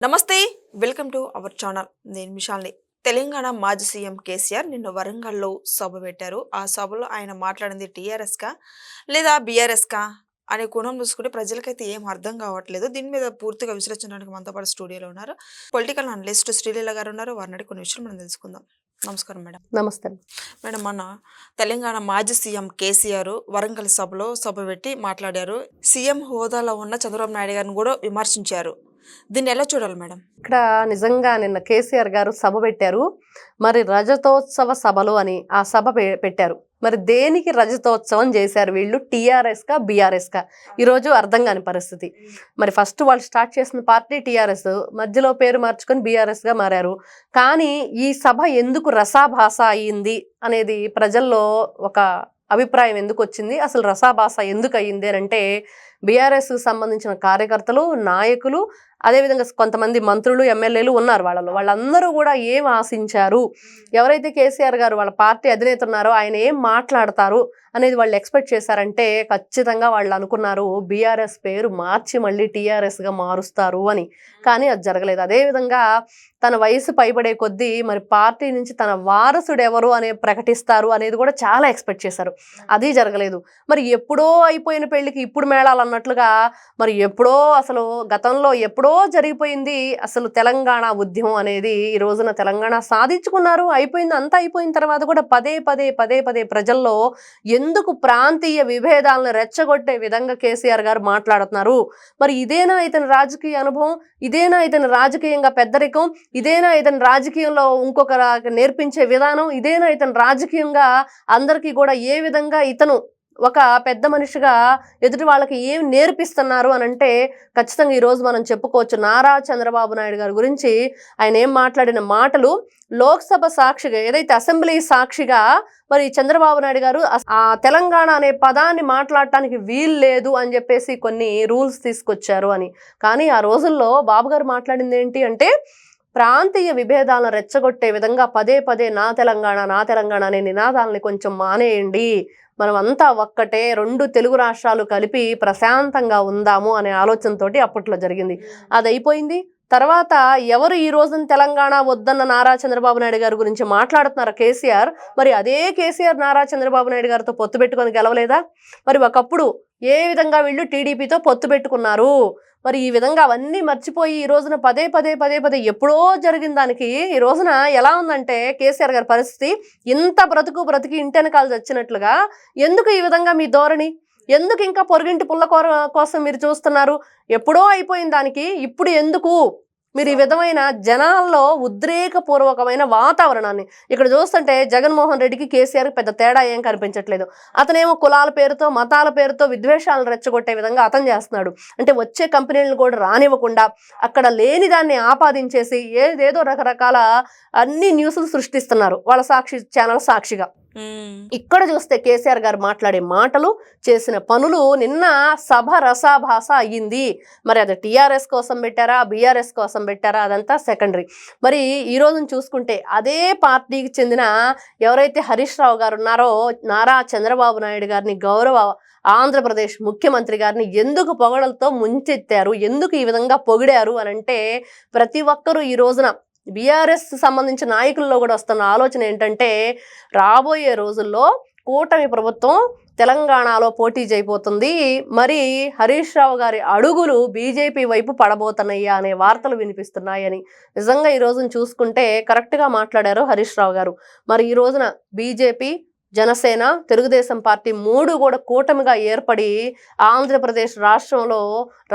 నమస్తే welcome to our channel. నేను విశాల్ని. తెలంగాణ మాజీ సీఎం కేసీఆర్ నిన్న వరంగల్లో సభ పెట్టారు. ఆ సభలో ఆయన మాట్లాడింది టీఆర్ఎస్కా లేదా బీఆర్ఎస్కా అనే కోణం చూసుకుంటే ప్రజలకైతే ఏం అర్థం కావట్లేదు. దీని మీద పూర్తిగా విశ్లేషించడానికి మనతో పాటు స్టూడియోలో ఉన్నారు పొలిటికల్ అనలిస్ట్ శ్రీలీల గారు ఉన్నారు. వారిని అడిగి కొన్ని విషయాలు మనం తెలుసుకుందాం. నమస్కారం మేడం. నమస్తే మేడం, మన తెలంగాణ మాజీ సీఎం కేసీఆర్ వరంగల్ సభలో సభ పెట్టి మాట్లాడారు. సీఎం హోదాలో ఉన్న చంద్రబాబు నాయుడు గారిని కూడా విమర్శించారు. దీన్ని ఎలా చూడాలి మేడం? ఇక్కడ నిజంగా నిన్న కేసీఆర్ గారు సభ పెట్టారు. మరి రజతోత్సవ సభలు అని ఆ సభ పెట్టారు. మరి దేనికి రజతోత్సవం చేశారు వీళ్ళు? టీఆర్ఎస్కా బీఆర్ఎస్కా ఈరోజు అర్థం కాని పరిస్థితి. మరి ఫస్ట్ వాళ్ళు స్టార్ట్ చేసిన పార్టీ టీఆర్ఎస్, మధ్యలో పేరు మార్చుకొని బీఆర్ఎస్గా మారారు. కానీ ఈ సభ ఎందుకు రసాభాస అయ్యింది అనేది ప్రజల్లో ఒక అభిప్రాయం ఎందుకు వచ్చింది, అసలు రసాభాస ఎందుకు అయ్యింది అని అంటే, బీఆర్ఎస్కి సంబంధించిన కార్యకర్తలు, నాయకులు, అదేవిధంగా కొంతమంది మంత్రులు, ఎమ్మెల్యేలు ఉన్నారు. వాళ్ళందరూ కూడా ఏం ఆశించారు, ఎవరైతే కేసీఆర్ గారు వాళ్ళ పార్టీ అధినేత ఉన్నారో ఆయన ఏం మాట్లాడతారు అనేది వాళ్ళు ఎక్స్పెక్ట్ చేశారంటే, ఖచ్చితంగా వాళ్ళు అనుకున్నారు బీఆర్ఎస్ పేరు మార్చి మళ్ళీ టీఆర్ఎస్గా మారుస్తారు అని. కానీ అది జరగలేదు. అదేవిధంగా తన వయసు పైబడే కొద్దీ మరి పార్టీ నుంచి తన వారసుడు ఎవరు అనే ప్రకటిస్తారు అనేది కూడా చాలా ఎక్స్పెక్ట్ చేశారు. అది జరగలేదు. మరి ఎప్పుడో అయిపోయిన పెళ్లికి ఇప్పుడు మేళాలు అన్నట్లుగా మరి ఎప్పుడో అసలు గతంలో ఎప్పుడో జరిగిపోయింది అసలు తెలంగాణ ఉద్యమం అనేది. ఈ రోజున తెలంగాణ సాధించుకున్నారు, అయిపోయింది. అంతా అయిపోయిన తర్వాత కూడా పదే పదే ప్రజల్లో ఎందుకు ప్రాంతీయ విభేదాలను రెచ్చగొట్టే విధంగా కేసీఆర్ గారు మాట్లాడుతున్నారు? మరి ఇదేనా ఇతని రాజకీయ అనుభవం? ఇదేనా ఇతని రాజకీయంగా పెద్దరికం? ఇదేనా ఇతని రాజకీయంలో ఇంకొక నేర్పించే విధానం? ఇదేనా ఇతని రాజకీయంగా అందరికీ కూడా ఏ విధంగా ఇతను ఒక పెద్ద మనిషిగా ఎదుటి వాళ్ళకి ఏం నేర్పిస్తున్నారు అని అంటే, ఖచ్చితంగా ఈరోజు మనం చెప్పుకోవచ్చు నారా చంద్రబాబు నాయుడు గారి గురించి ఆయన ఏం మాట్లాడిన మాటలు. లోక్సభ సాక్షిగా, ఏదైతే అసెంబ్లీ సాక్షిగా మరి చంద్రబాబు నాయుడు గారు ఆ తెలంగాణ అనే పదాన్ని మాట్లాడటానికి వీలు లేదు అని చెప్పేసి కొన్ని రూల్స్ తీసుకొచ్చారు అని. కానీ ఆ రోజుల్లో బాబు గారు మాట్లాడింది ఏంటి అంటే, ప్రాంతీయ విభేదాలను రెచ్చగొట్టే విధంగా పదే నా తెలంగాణ అనే నినాదాలని కొంచెం మానేయండి, మనం అంతా ఒక్కటే, రెండు తెలుగు రాష్ట్రాలు కలిపి ప్రశాంతంగా ఉందాము అనే ఆలోచనతోటి అప్పట్లో జరిగింది. అది అయిపోయింది. తర్వాత ఎవరు ఈ రోజున తెలంగాణ వద్దన్న నారా చంద్రబాబు నాయుడు గారి గురించి మాట్లాడుతున్నారు కేసీఆర్. మరి అదే కేసీఆర్ నారా చంద్రబాబు నాయుడు గారితో పొత్తు పెట్టుకొని గెలవలేదా? మరి ఒకప్పుడు ఏ విధంగా వీళ్ళు టీడీపీతో పొత్తు పెట్టుకున్నారు? మరి ఈ విధంగా అవన్నీ మర్చిపోయి ఈ రోజున పదే ఎప్పుడో జరిగిన దానికి ఈ రోజున ఎలా ఉందంటే కేసీఆర్ గారి పరిస్థితి, ఇంత బ్రతికి ఇంటెనకాలు చచ్చినట్లుగా ఎందుకు ఈ విధంగా మీ ధోరణి? ఎందుకు ఇంకా పొరుగింటి పుల్ల కోసం మీరు చూస్తున్నారు? ఎప్పుడో అయిపోయిన దానికి ఇప్పుడు ఎందుకు మీరు ఈ విధమైన జనాల్లో ఉద్రేకపూర్వకమైన వాతావరణాన్ని? ఇక్కడ చూస్తుంటే జగన్మోహన్ రెడ్డికి కేసీఆర్కి పెద్ద తేడా ఏం కనిపించట్లేదు. అతనేమో కులాల పేరుతో, మతాల పేరుతో విద్వేషాలను రెచ్చగొట్టే విధంగా అతను చేస్తున్నాడు. అంటే వచ్చే కంపెనీలను కూడా రానివ్వకుండా అక్కడ లేని దాన్ని ఆపాదించేసి ఏదేదో రకరకాల అన్ని న్యూస్లు సృష్టిస్తున్నారు వాళ్ళ సాక్షి ఛానల్ సాక్షిగా. ఇక్కడ చూస్తే కేసీఆర్ గారు మాట్లాడే మాటలు, చేసిన పనులు, నిన్న సభ రసాభాస అయ్యింది. మరి అది టీఆర్ఎస్ కోసం పెట్టారా, బీఆర్ఎస్ కోసం పెట్టారా, అదంతా సెకండరీ. మరి ఈ రోజున చూసుకుంటే అదే పార్టీకి చెందిన ఎవరైతే హరీష్ రావు గారు ఉన్నారో, నారా చంద్రబాబు నాయుడు గారిని, గౌరవ ఆంధ్రప్రదేశ్ ముఖ్యమంత్రి గారిని ఎందుకు పొగడలతో ముంచెత్తారు, ఎందుకు ఈ విధంగా పొగిడారు అని అంటే, ప్రతి ఒక్కరూ ఈ రోజున బీఆర్ఎస్ సంబంధించిన నాయకుల్లో కూడా వస్తున్న ఆలోచన ఏంటంటే, రాబోయే రోజుల్లో కూటమి ప్రభుత్వం తెలంగాణలో పోటీ చేయబోతుంది, మరి హరీష్ రావు గారి అడుగులు బీజేపీ వైపు పడబోతున్నాయా అనే వార్తలు వినిపిస్తున్నాయని. నిజంగా ఈ రోజున చూసుకుంటే కరెక్ట్గా మాట్లాడారు హరీష్ రావు గారు. మరి ఈ రోజున బీజేపీ, జనసేన, తెలుగుదేశం పార్టీ మూడు కూడా కూటమిగా ఏర్పడి ఆంధ్రప్రదేశ్ రాష్ట్రంలో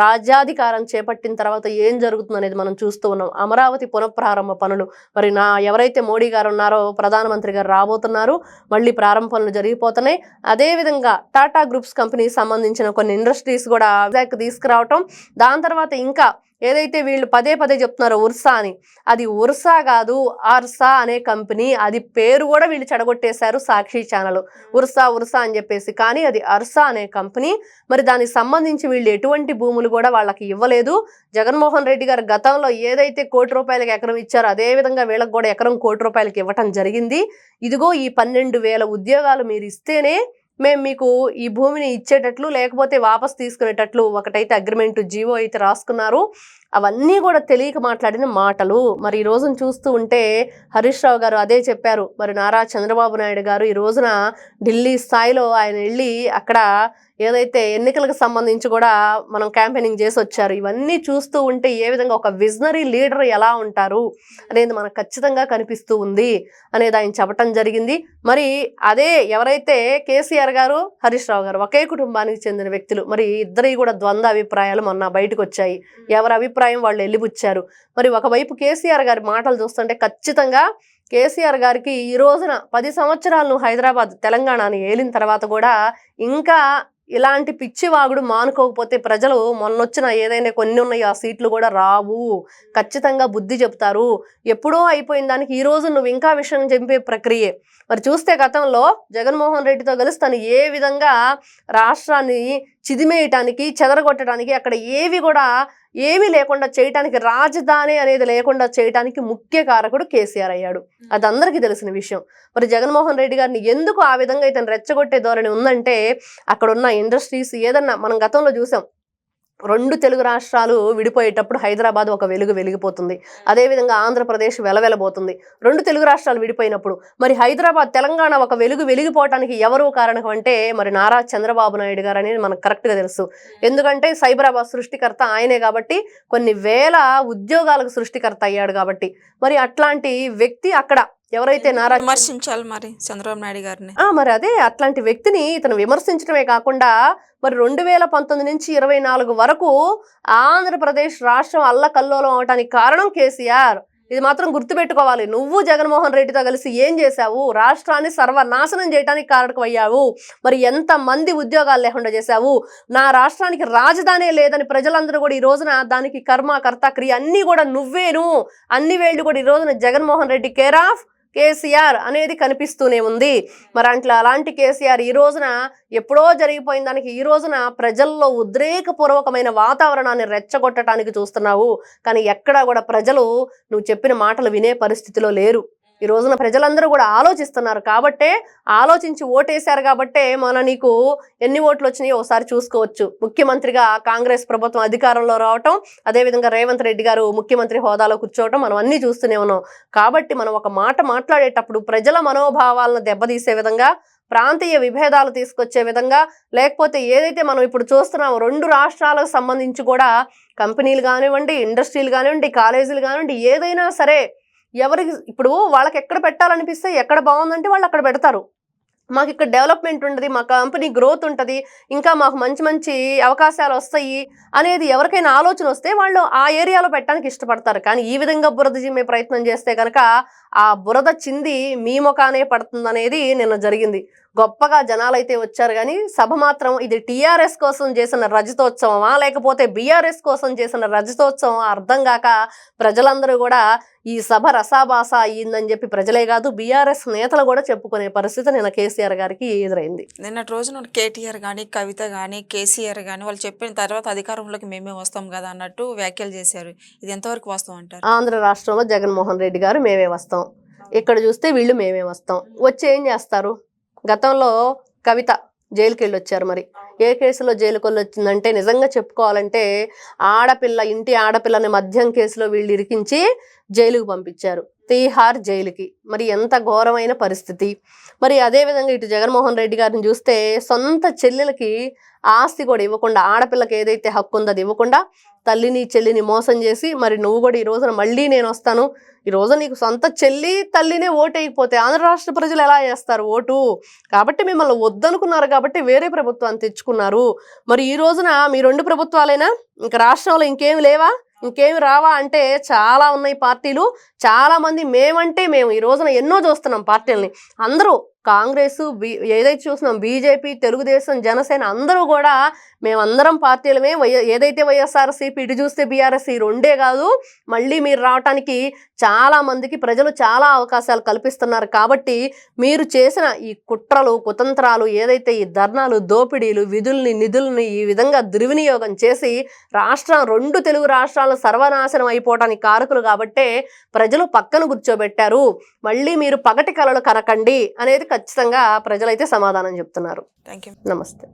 రాజ్యాధికారం చేపట్టిన తర్వాత ఏం జరుగుతుంది అనేది మనం చూస్తూ ఉన్నాం. అమరావతి పునఃప్రారంభ పనులు, మరి ఎవరైతే మోడీ గారు ఉన్నారో ప్రధానమంత్రి గారు రాబోతున్నారు, మళ్ళీ ప్రారంభ పనులు జరిగిపోతున్నాయి. అదేవిధంగా టాటా గ్రూప్స్ కంపెనీకి సంబంధించిన కొన్ని ఇండస్ట్రీస్ కూడా తీసుకురావటం, దాని తర్వాత ఇంకా ఏదైతే వీళ్ళు పదే చెప్తున్నారో ఉర్సా అని, అది ఉర్సా కాదు, ఆర్సా అనే కంపెనీ. అది పేరు కూడా వీళ్ళు చెడగొట్టేశారు సాక్షి ఛానల్, ఉర్సా అని చెప్పేసి. కానీ అది అర్సా అనే కంపెనీ. మరి దానికి సంబంధించి వీళ్ళు ఎటువంటి భూములు కూడా వాళ్ళకి ఇవ్వలేదు. జగన్మోహన్ రెడ్డి గారు గతంలో ఏదైతే ₹1,00,00,000 ఎకరం ఇచ్చారో అదేవిధంగా వీళ్ళకి కూడా ఎకరం ₹1,00,00,000 ఇవ్వటం జరిగింది. ఇదిగో ఈ 12,000 ఉద్యోగాలు మీరు ఇస్తేనే మేము మీకు ఈ భూమిని ఇచ్చేటట్లు, లేకపోతే వాపస్ తీసుకునేటట్లు ఒకటైతే అగ్రిమెంట్ జీవో అయితే రాసుకున్నారు. అవన్నీ కూడా తెలియక మాట్లాడిన మాటలు. మరి ఈ రోజున చూస్తూ ఉంటే హరీష్ రావు గారు అదే చెప్పారు. మరి నారా చంద్రబాబు నాయుడు గారు ఈ రోజున ఢిల్లీ స్థాయిలో ఆయన వెళ్ళి అక్కడ ఏదైతే ఎన్నికలకు సంబంధించి కూడా మనం క్యాంపెయినింగ్ చేసి వచ్చారు. ఇవన్నీ చూస్తూ ఉంటే ఏ విధంగా ఒక విజనరీ లీడర్ ఎలా ఉంటారు అనేది మనకు ఖచ్చితంగా కనిపిస్తూ ఉంది అనేది ఆయన చెప్పటం జరిగింది. మరి అదే ఎవరైతే కేసీఆర్ గారు హరీష్ రావు గారు ఒకే కుటుంబానికి చెందిన వ్యక్తులు, మరి ఇద్దరి కూడా ద్వంద్వ అభిప్రాయాలు మొన్న బయటకు వచ్చాయి. ఎవరి అభిప్రాయం వాళ్ళు వెళ్ళిపుచ్చారు. మరి ఒకవైపు కేసీఆర్ గారి మాటలు చూస్తుంటే ఖచ్చితంగా కేసీఆర్ గారికి ఈ రోజున 10 సంవత్సరాలు హైదరాబాద్ తెలంగాణని ఏలిన తర్వాత కూడా ఇంకా ఇలాంటి పిచ్చి వాగుడు మానుకోకపోతే ప్రజలు మొన్నొచ్చిన ఏదైనా కొన్ని ఉన్నాయి ఆ సీట్లు కూడా రావు, ఖచ్చితంగా బుద్ధి చెప్తారు. ఎప్పుడో అయిపోయిన దానికి ఈ రోజు నువ్వు ఇంకా విషయం చెప్పే ప్రక్రియే. మరి చూస్తే గతంలో జగన్మోహన్ రెడ్డితో కలిసి తను ఏ విధంగా రాష్ట్రాన్ని చిదిమేయటానికి చెదరగొట్టడానికి అక్కడ ఏమీ లేకుండా చేయటానికి, రాజధాని అనేది లేకుండా చేయటానికి ముఖ్య కారకుడు కేసీఆర్ అయ్యాడు. అది అందరికీ తెలిసిన విషయం. మరి జగన్మోహన్ రెడ్డి గారిని ఎందుకు ఆ విధంగా ఇతను రెచ్చగొట్టే ధోరణి ఉందంటే అక్కడ ఉన్న ఇండస్ట్రీస్ ఏదన్నా మనం గతంలో చూసాం. 2 తెలుగు రాష్ట్రాలు విడిపోయేటప్పుడు హైదరాబాద్ ఒక వెలిగిపోతుంది. అదేవిధంగా ఆంధ్రప్రదేశ్ వెలవెలబోతుంది 2 తెలుగు రాష్ట్రాలు విడిపోయినప్పుడు. మరి హైదరాబాద్ తెలంగాణ ఒక వెలిగిపోవటానికి ఎవరు కారణం అంటే మరి నారా చంద్రబాబు నాయుడు గారు అనేది మనకు కరెక్ట్గా తెలుసు. ఎందుకంటే సైబరాబాద్ సృష్టికర్త ఆయనే కాబట్టి, కొన్ని వేల ఉద్యోగాలకు సృష్టికర్త అయ్యాడు కాబట్టి. మరి అట్లాంటి వ్యక్తి అక్కడ ఎవరైతే నారా విమర్శించాలి మరి చంద్రబాబు నాయుడు గారిని. మరి అదే అట్లాంటి వ్యక్తిని ఇతను విమర్శించడమే కాకుండా మరి 2019 నుంచి 24 వరకు ఆంధ్రప్రదేశ్ రాష్ట్రం అల్లకల్లోలం అవటానికి కారణం కేసీఆర్. ఇది మాత్రం గుర్తుపెట్టుకోవాలి. నువ్వు జగన్మోహన్ రెడ్డితో కలిసి ఏం చేశావు? రాష్ట్రాన్ని సర్వనాశనం చేయడానికి కారకమయ్యావు. మరి ఎంతమంది ఉద్యోగాలు లేకుండా చేశావు? నా రాష్ట్రానికి రాజధానే లేదని ప్రజలందరూ కూడా ఈ రోజున దానికి కర్మ కర్త క్రియ అన్నీ కూడా నువ్వేను. అన్ని వేళ్ళు కూడా ఈ రోజున జగన్మోహన్ రెడ్డి కేర్ ఆఫ్ కేసీఆర్ అనేది కనిపిస్తూనే ఉంది. మరి అలాంటి కేసీఆర్ ఈ రోజున ఎప్పుడో జరిగిపోయిన దానికి ఈ రోజున ప్రజల్లో ఉద్రేకపూర్వకమైన వాతావరణాన్ని రెచ్చగొట్టడానికి చూస్తున్నావు. కానీ ఎక్కడా కూడా ప్రజలు నువ్వు చెప్పిన మాటలు వినే పరిస్థితిలో లేరు. ఈ రోజున ప్రజలందరూ కూడా ఆలోచిస్తున్నారు కాబట్టే, ఆలోచించి ఓటేశారు కాబట్టే నీకు ఎన్ని ఓట్లు వచ్చినాయో ఒకసారి చూసుకోవచ్చు. ముఖ్యమంత్రిగా కాంగ్రెస్ ప్రభుత్వం అధికారంలో రావటం, అదేవిధంగా రేవంత్ రెడ్డి గారు ముఖ్యమంత్రి హోదాలో కూర్చోవటం మనం అన్నీ చూస్తూనే ఉన్నాం. కాబట్టి మనం ఒక మాట మాట్లాడేటప్పుడు ప్రజల మనోభావాలను దెబ్బతీసే విధంగా, ప్రాంతీయ విభేదాలు తీసుకొచ్చే విధంగా, లేకపోతే ఏదైతే మనం ఇప్పుడు చూస్తున్నామో 2 రాష్ట్రాలకు సంబంధించి కూడా కంపెనీలు కానివ్వండి, ఇండస్ట్రీలు కానివ్వండి, కాలేజీలు కానివ్వండి, ఏదైనా సరే ఎవరికి ఇప్పుడు వాళ్ళకి ఎక్కడ పెట్టాలనిపిస్తే ఎక్కడ బాగుందంటే వాళ్ళు అక్కడ పెడతారు. మాకు ఇక్కడ డెవలప్మెంట్ ఉంటుంది, మా కంపెనీ గ్రోత్ ఉంటుంది, ఇంకా మాకు మంచి అవకాశాలు వస్తాయి అనేది ఎవరికైనా ఆలోచన వస్తే వాళ్ళు ఆ ఏరియాలో పెట్టడానికి ఇష్టపడతారు. కానీ ఈ విధంగా బురద జిమ్మే ప్రయత్నం చేస్తే కనుక ఆ బురద చింది మీ ముఖానే పడుతుంది అనేది నిన్న జరిగింది. గొప్పగా జనాలు అయితే వచ్చారు కానీ సభ మాత్రం ఇది టీఆర్ఎస్ కోసం చేసిన రజతోత్సవమా లేకపోతే బీఆర్ఎస్ కోసం చేసిన రజతోత్సవం అర్థం కాక ప్రజలందరూ కూడా ఈ సభ రసాభాస అయ్యిందని చెప్పి ప్రజలే కాదు బీఆర్ఎస్ నేతలు కూడా చెప్పుకునే పరిస్థితి నిన్న కేసీఆర్ గారికి ఎదురైంది. నిన్నటి రోజున కేటీఆర్ కానీ, కవిత కానీ, కేసీఆర్ కానీ వాళ్ళు చెప్పిన తర్వాత అధికారంలోకి మేమే వస్తాం కదా అన్నట్టు వ్యాఖ్యలు చేశారు. ఇది ఎంతవరకు వాస్తవం అంటారు? ఆంధ్ర రాష్ట్రంలో జగన్మోహన్ రెడ్డి గారు మేమే వస్తాం, ఇక్కడ చూస్తే వీళ్ళు మేమే వస్తాం, వచ్చి ఏం చేస్తారు? గతంలో కవిత జైలుకి వెళ్ళి వచ్చారు. మరి ఏ కేసులో జైలుకి వెళ్ళి వచ్చిందంటే నిజంగా చెప్పుకోవాలంటే ఇంటి ఆడపిల్లని మద్యం కేసులో వీళ్ళు ఇరికించి జైలుకు పంపించారు, తీహార్ జైలుకి. మరి ఎంత ఘోరమైన పరిస్థితి. మరి అదేవిధంగా ఇటు జగన్మోహన్ రెడ్డి గారిని చూస్తే సొంత చెల్లెలకి ఆస్తి కూడా ఇవ్వకుండా, ఆడపిల్లకి ఏదైతే హక్కు ఉందో అది ఇవ్వకుండా తల్లిని చెల్లిని మోసం చేసి మరి నువ్వు కూడా ఈ రోజున మళ్ళీ నేను వస్తాను, ఈ రోజు నీకు సొంత చెల్లి తల్లినే ఓటు వేయకపోతే ఆంధ్ర రాష్ట్ర ప్రజలు ఎలా చేస్తారు ఓటు? కాబట్టి మిమ్మల్ని వద్దనుకున్నారు కాబట్టి వేరే ప్రభుత్వాన్ని తెచ్చుకున్నారు. మరి ఈ రోజున మీ 2 ప్రభుత్వాలైనా ఇంకా రాష్ట్రంలో ఇంకేమి లేవా, ఇంకేమి రావా అంటే చాలా ఉన్నాయి పార్టీలు. చాలా మంది మేమంటే మేము ఈ రోజున ఎన్నో చూస్తున్నాం పార్టీలని. అందరూ కాంగ్రెస్ ఏదైతే చూస్తున్నాం, బీజేపీ, తెలుగుదేశం, జనసేన అందరూ కూడా మేమందరం పార్టీలమే. ఏదైతే వైఎస్ఆర్సీపీ, ఇటు చూస్తే బీఆర్ఎస్, ఈ 2 కాదు మళ్ళీ మీరు రావటానికి చాలా మందికి ప్రజలు చాలా అవకాశాలు కల్పిస్తున్నారు. కాబట్టి మీరు చేసిన ఈ కుట్రలు కుతంత్రాలు ఏదైతే ఈ ధర్నాలు, దోపిడీలు, నిధుల్ని ఈ విధంగా దుర్వినియోగం చేసి 2 తెలుగు రాష్ట్రాలను సర్వనాశనం అయిపోవడానికి కారకులు కాబట్టే ప్రజలు పక్కన కూర్చోబెట్టారు. మళ్ళీ మీరు పగటి కలలు కనకండి అనేది ఖచ్చితంగా ప్రజలైతే సమాధానం చెప్తున్నారు. Thank you. నమస్తే.